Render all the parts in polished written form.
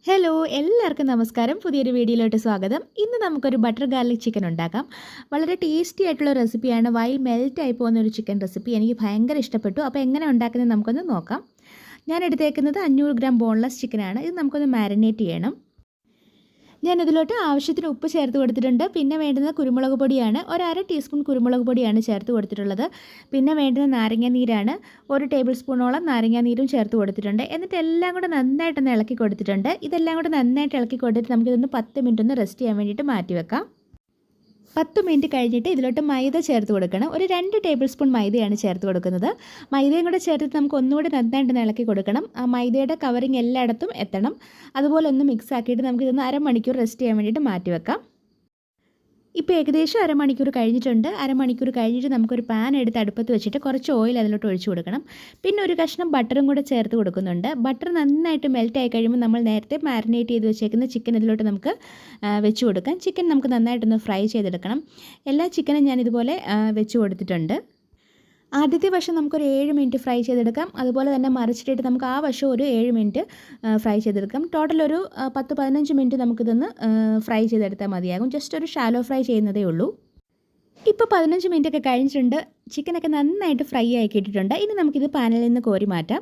Hello എല്ലാവർക്കും നമസ്കാരം. പുതിയൊരു വീഡിയോയിലോട്ട് സ്വാഗതം. ഇന്ന് നമുക്കൊരു ബട്ടർ ഗാർലിക് ചിക്കൻ ഉണ്ടാക്കാം. വളരെ ടേസ്റ്റി ആയിട്ടുള്ള റെസിപ്പിയാണ്. വായിൽ മെൽറ്റ് ആയി പോകുന്ന ഒരു ചിക്കൻ റെസിപ്പി. എനിക്ക് ഭയങ്കര ഇഷ്ടപ്പെട്ടു. അപ്പോൾ എങ്ങനെ ഉണ്ടാക്കുന്നത് നമുക്കൊന്ന് നോക്കാം. ഞാൻ എടുത്തേക്കുന്നത് 500 ഗ്രാം ബോൺലെസ് ചിക്കനാണ്. ഇത് നമുക്കൊന്ന് മാരിനേറ്റ് ചെയ്യണം. ഞാനിതിലോട്ട് ആവശ്യത്തിന് ഉപ്പ് ചേർത്ത് കൊടുത്തിട്ടുണ്ട്. പിന്നെ വേണ്ടുന്നത് കുരുമുളക് പൊടിയാണ്. ഒരു അര ടീസ്പൂൺ കുരുമുളക് പൊടിയാണ് ചേർത്ത് കൊടുത്തിട്ടുള്ളത്. പിന്നെ വേണ്ടുന്നത് നാരങ്ങ നീരാണ്. 1 ടേബിൾ സ്പൂണോളം നാരങ്ങ നീരും ചേർത്ത് കൊടുത്തിട്ടുണ്ട്. എന്നിട്ട് എല്ലാം കൂടെ നന്നായിട്ടൊന്ന് ഇളക്കി കൊടുത്തിട്ടുണ്ട്. ഇതെല്ലാം കൂടെ നന്നായിട്ട് ഇളക്കി കൊടുത്തിട്ട് നമുക്കിതൊന്ന് 10 മിനിറ്റ് ഒന്ന് റെസ്റ്റ് ചെയ്യാൻ വേണ്ടിയിട്ട് മാറ്റി വെക്കാം. 10 മിനിറ്റ് കഴിഞ്ഞിട്ട് ഇതിലോട്ട് മൈദ ചേർത്ത് കൊടുക്കണം. ഒരു 2 ടേബിൾ സ്പൂൺ മൈദയാണ് ചേർത്ത് കൊടുക്കുന്നത്. മൈദയും കൂടെ ചേർത്തിട്ട് നമുക്ക് ഒന്നുകൂടി നന്നായിട്ട് ഇളക്കി കൊടുക്കണം. ആ മൈദയുടെ കവറിങ് എല്ലായിടത്തും എത്തണം. അതുപോലെ ഒന്ന് മിക്സ് ആക്കിയിട്ട് നമുക്കിതൊന്ന് അരമണിക്കൂർ റെസ്റ്റ് ചെയ്യാൻ വേണ്ടിയിട്ട് മാറ്റി വെക്കാം. ഇപ്പോൾ ഏകദേശം അരമണിക്കൂർ കഴിഞ്ഞിട്ടുണ്ട്. അരമണിക്കൂർ കഴിഞ്ഞിട്ട് നമുക്കൊരു പാൻ എടുത്ത് അടുപ്പത്ത് വെച്ചിട്ട് കുറച്ച് ഓയിൽ അതിലോട്ട് ഒഴിച്ചു കൊടുക്കണം. പിന്നെ ഒരു കഷ്ണം ബട്ടറും കൂടെ ചേർത്ത് കൊടുക്കുന്നുണ്ട്. ബട്ടർ നന്നായിട്ട് മെൽറ്റ് ആയി കഴിയുമ്പോൾ നമ്മൾ നേരത്തെ മാരിനേറ്റ് ചെയ്ത് വെച്ചേക്കുന്ന ചിക്കൻ ഇതിലോട്ട് നമുക്ക് വെച്ച് കൊടുക്കാം. ചിക്കൻ നമുക്ക് നന്നായിട്ടൊന്ന് ഫ്രൈ ചെയ്തെടുക്കണം. എല്ലാ ചിക്കനും ഞാനിതുപോലെ വെച്ച് കൊടുത്തിട്ടുണ്ട്. ആദ്യത്തെ വശം നമുക്കൊരു 7 മിനിറ്റ് ഫ്രൈ ചെയ്തെടുക്കാം. അതുപോലെ തന്നെ മറിച്ചിട്ടിട്ട് നമുക്ക് ആ വശം ഒരു 7 മിനിറ്റ് ഫ്രൈ ചെയ്തെടുക്കാം. ടോട്ടൽ ഒരു 10-15 മിനിറ്റ് നമുക്കിതൊന്ന് ഫ്രൈ ചെയ്തെടുത്താൽ മതിയാകും. ജസ്റ്റ് ഒരു ഷാലോ ഫ്രൈ ചെയ്യുന്നതേ ഉള്ളൂ. ഇപ്പോൾ 15 മിനിറ്റ് ഒക്കെ കഴിഞ്ഞിട്ടുണ്ട്. ചിക്കനൊക്കെ നന്നായിട്ട് ഫ്രൈ ആക്കി ഇട്ടിട്ടുണ്ട്. ഇനി നമുക്കിത് പാനിൽ നിന്ന് കോരി മാറ്റാം.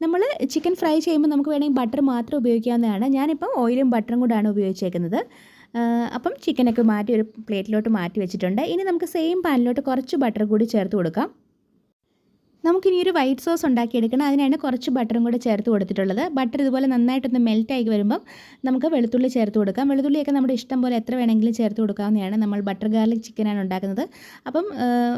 നമ്മൾ ചിക്കൻ ഫ്രൈ ചെയ്യുമ്പോൾ നമുക്ക് വേണമെങ്കിൽ ബട്ടർ മാത്രം ഉപയോഗിക്കാവുന്നതാണ്. ഞാനിപ്പം ഓയിലും ബട്ടറും കൂടാണ് ഉപയോഗിച്ചേക്കുന്നത്. അപ്പം ചിക്കനൊക്കെ മാറ്റി ഒരു പ്ലേറ്റിലോട്ട് മാറ്റി വെച്ചിട്ടുണ്ട്. ഇനി നമുക്ക് സെയിം പാനിലോട്ട് കുറച്ച് ബട്ടർ കൂടി ചേർത്ത് കൊടുക്കാം. നമുക്കിനി ഒരു വൈറ്റ് സോസ് ഉണ്ടാക്കിയെടുക്കണം. അതിനാണ് കുറച്ച് ബട്ടറും കൂടെ ചേർത്ത് കൊടുത്തിട്ടുള്ളത്. ബട്ടർ ഇതുപോലെ നന്നായിട്ടൊന്ന് മെൽറ്റായി വരുമ്പം നമുക്ക് വെളുത്തുള്ളി ചേർത്ത് കൊടുക്കാം. വെളുത്തുള്ളിയൊക്കെ നമ്മുടെ ഇഷ്ടം പോലെ എത്ര വേണമെങ്കിലും ചേർത്ത് കൊടുക്കാവുന്നതാണ്. നമ്മൾ ബട്ടർ ഗാർലിക് ചിക്കനാണ് ഉണ്ടാക്കുന്നത്. അപ്പം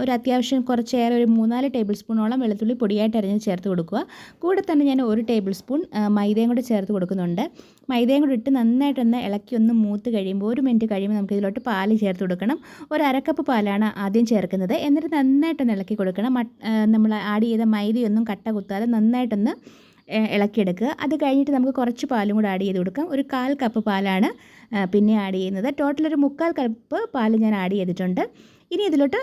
ഒരു അത്യാവശ്യം കുറച്ചേറെ ഒരു 3-4 ടേബിൾ സ്പൂണോളം വെളുത്തുള്ളി പൊടിയായിട്ട് അരിഞ്ഞ് ചേർത്ത് കൊടുക്കുക. കൂടെ തന്നെ ഞാൻ 1 ടേബിൾ സ്പൂൺ മൈദയും കൂടെ ചേർത്ത് കൊടുക്കുന്നുണ്ട്. മൈദയും കൂടെ ഇട്ട് നന്നായിട്ടൊന്ന് ഇളക്കി ഒന്ന് മൂത്ത് കഴിയുമ്പോൾ 1 മിനിറ്റ് കഴിയുമ്പോൾ നമുക്ക് ഇതിലോട്ട് പാല് ചേർത്ത് കൊടുക്കണം. ഒരു അരക്കപ്പ് പാലാണ് ആദ്യം ചേർക്കുന്നത്. എന്നിട്ട് നന്നായിട്ടൊന്ന് ഇളക്കി കൊടുക്കണം. നമ്മൾ ആഡ് ചെയ്ത മൈദയൊന്നും കട്ട കുത്താതെ നന്നായിട്ടൊന്ന് ഇളക്കിയെടുക്കുക. അത് കഴിഞ്ഞിട്ട് നമുക്ക് കുറച്ച് പാലും കൂടെ ആഡ് ചെയ്ത് കൊടുക്കാം. ഒരു 1/4 കപ്പ് പാലാണ് പിന്നെ ആഡ് ചെയ്യുന്നത്. ടോട്ടൽ ഒരു 3/4 കപ്പ് പാൽ ഞാൻ ആഡ് ചെയ്തിട്ടുണ്ട്. ഇനി ഇതിലോട്ട്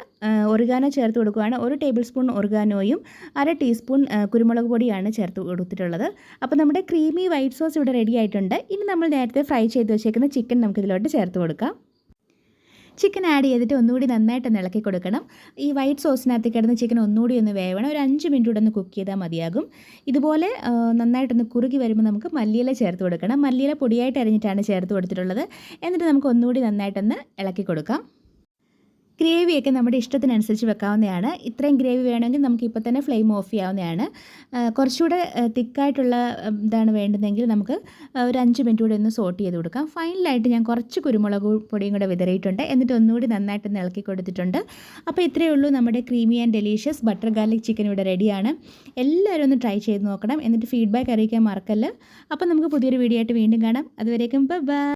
ഒറിഗാനോ ചേർത്ത് കൊടുക്കുകയാണ്. 1 ടേബിൾ സ്പൂൺ ഒറിഗാനോയും അര ടീസ്പൂൺ കുരുമുളക് പൊടിയാണ് ചേർത്ത് കൊടുത്തിട്ടുള്ളത്. അപ്പോൾ നമ്മുടെ ക്രീമി വൈറ്റ് സോസ് ഇവിടെ റെഡി ആയിട്ടുണ്ട്. ഇനി നമ്മൾ നേരത്തെ ഫ്രൈ ചെയ്ത് വെച്ചേക്കുന്ന ചിക്കൻ നമുക്കിതിലോട്ട് ചേർത്ത് കൊടുക്കാം. ചിക്കൻ ആഡ് ചെയ്തിട്ട് ഒന്നുകൂടി നന്നായിട്ടൊന്ന് ഇളക്കി കൊടുക്കണം. ഈ വൈറ്റ് സോസിനകത്ത് കിടന്ന് ചിക്കൻ ഒന്നുകൂടി ഒന്ന് വേവണം. ഒരു 5 മിനിറ്റ് കൂടെ ഒന്ന് കുക്ക് ചെയ്താൽ മതിയാകും. ഇതുപോലെ നന്നായിട്ടൊന്ന് കുറുകി വരുമ്പോൾ നമുക്ക് മല്ലിയില ചേർത്ത് കൊടുക്കണം. മല്ലിയില പൊടിയായിട്ട് അരിഞ്ഞിട്ടാണ് ചേർത്ത് കൊടുത്തിട്ടുള്ളത്. എന്നിട്ട് നമുക്ക് ഒന്നുകൂടി നന്നായിട്ടൊന്ന് ഇളക്കി കൊടുക്കാം. ഗ്രേവിയൊക്കെ നമ്മുടെ ഇഷ്ടത്തിനനുസരിച്ച് വെക്കാവുന്നതാണ്. ഇത്രയും ഗ്രേവി വേണമെങ്കിൽ നമുക്ക് ഇപ്പോൾ തന്നെ ഫ്ലെയിം ഓഫ് ചെയ്യാവുന്നതാണ്. കുറച്ചുകൂടെ തിക്കായിട്ടുള്ള ഇതാണ് വേണ്ടുന്നതെങ്കിൽ നമുക്ക് ഒരു 5 മിനിറ്റ് കൂടെ ഒന്ന് സോട്ട് ചെയ്ത് കൊടുക്കാം. ഫൈനലായിട്ട് ഞാൻ കുറച്ച് കുരുമുളക് പൊടിയും കൂടെ വിതറിയിട്ടുണ്ട്. എന്നിട്ട് ഒന്നുകൂടി നന്നായിട്ടൊന്ന് ഇളക്കി കൊടുത്തിട്ടുണ്ട്. അപ്പോൾ ഇത്രയേ ഉള്ളൂ, നമ്മുടെ creamy and delicious butter garlic chicken ഇവിടെ റെഡിയാണ്. എല്ലാവരും ഒന്ന് ട്രൈ ചെയ്ത് നോക്കണം. എന്നിട്ട് ഫീഡ്ബാക്ക് അറിയിക്കാൻ മറക്കല്ല. അപ്പോൾ നമുക്ക് പുതിയൊരു വീഡിയോ ആയിട്ട് വീണ്ടും കാണാം. അതുവരേക്കും ബൈ.